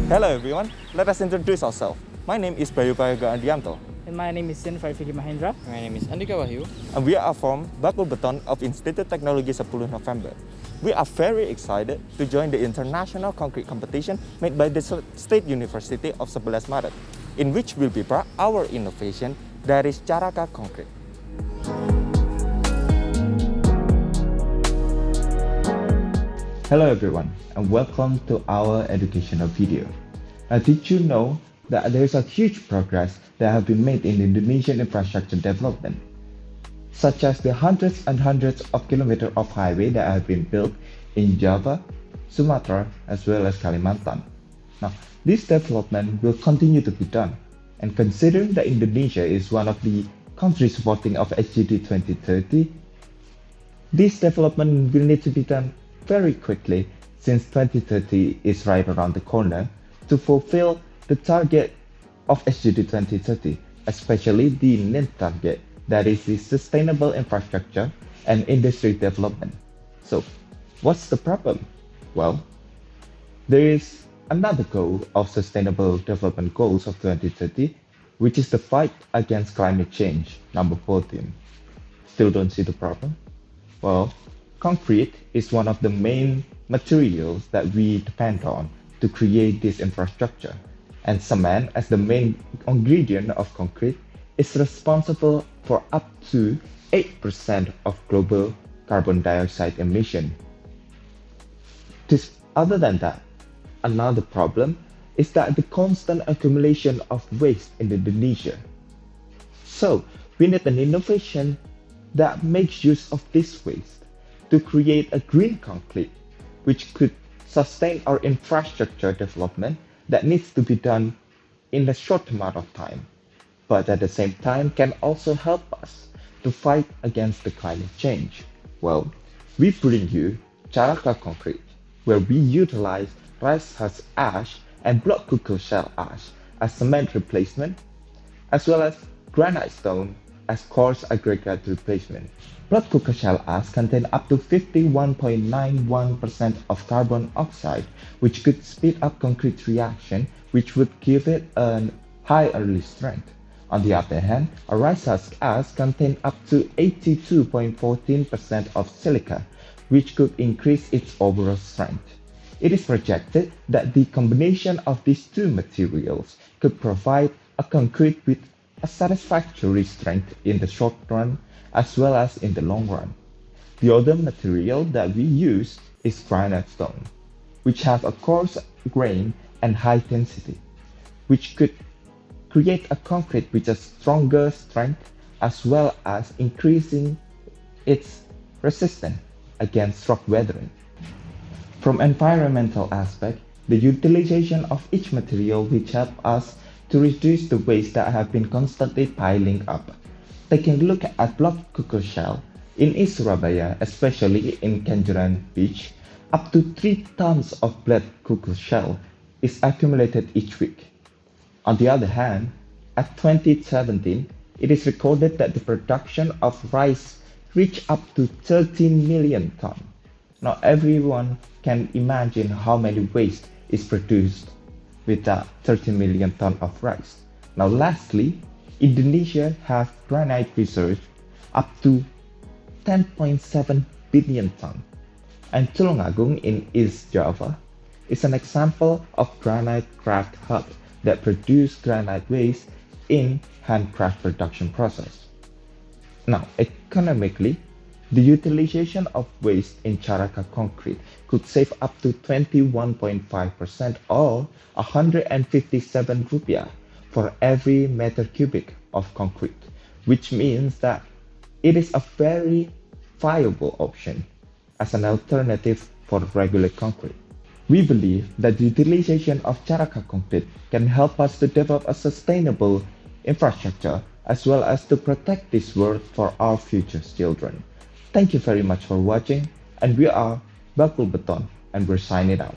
Hello everyone, let us introduce ourselves. My name is Bayupayaga Andianto. And my name is Sin Farfiki Mahendra. My name is Andika Wahyu. And we are from Bakul Beton of Institut Teknologi Sepuluh November. We are very excited to join the international concrete competition made by the State University of 11 Maret, in which will be brought our innovation, that is Caraka concrete. Hello everyone, and welcome to our educational video. Now, did you know that there is a huge progress that have been made in Indonesian infrastructure development, such as the hundreds and hundreds of kilometers of highway that have been built in Java, Sumatra, as well as Kalimantan. Now, this development will continue to be done, and considering that Indonesia is one of the countries supporting of SDG 2030, this development will need to be done very quickly, since 2030 is right around the corner, to fulfill the target of SDG 2030, especially the NIN target, that is the sustainable infrastructure and industry development. So, what's the problem? Well, there is another goal of Sustainable Development Goals of 2030, which is the fight against climate change, number 14. Still don't see the problem? Well, concrete is one of the main materials that we depend on to create this infrastructure, and cement, as the main ingredient of concrete, is responsible for up to 8% of global carbon dioxide emission. Other than that, another problem is that the constant accumulation of waste in Indonesia. So, we need an innovation that makes use of this waste to create a green concrete, which could sustain our infrastructure development that needs to be done in a short amount of time, but at the same time can also help us to fight against the climate change. Well, we bring you Caraka concrete, where we utilize rice husk ash and block Cockle shell ash as cement replacement, as well as granite stone as coarse aggregate replacement. Block Cockle shell ash contain up to 51.91% of carbon oxide, which could speed up concrete reaction, which would give it a high early strength. On the other hand, a rice husk ash contain up to 82.14% of silica, which could increase its overall strength. It is projected that the combination of these two materials could provide a concrete with a satisfactory strength in the short run as well as in the long run. The other material that we use is granite stone, which have a coarse grain and high density, which could create a concrete with a stronger strength as well as increasing its resistance against rock weathering. From environmental aspect, the utilization of each material which help us to reduce the waste that have been constantly piling up. Taking a look at block Cockle shell, in East Surabaya, especially in Kenjeran Beach, up to 3 tons of block Cockle shell is accumulated each week. On the other hand, at 2017, it is recorded that the production of rice reached up to 13 million tons. Now everyone can imagine how many waste is produced with that 13 million ton of rice. Now lastly, Indonesia has granite reserves up to 10.7 billion ton. And Tulungagung in East Java is an example of granite craft hub that produce granite waste in handcraft production process. Now economically, the utilization of waste in Caraka concrete could save up to 21.5% or 157 rupiah for every meter cubic of concrete, which means that it is a very viable option as an alternative for regular concrete. We believe that the utilization of Caraka concrete can help us to develop a sustainable infrastructure as well as to protect this world for our future children. Thank you very much for watching, and we are Bakul Beton, and we're signing out.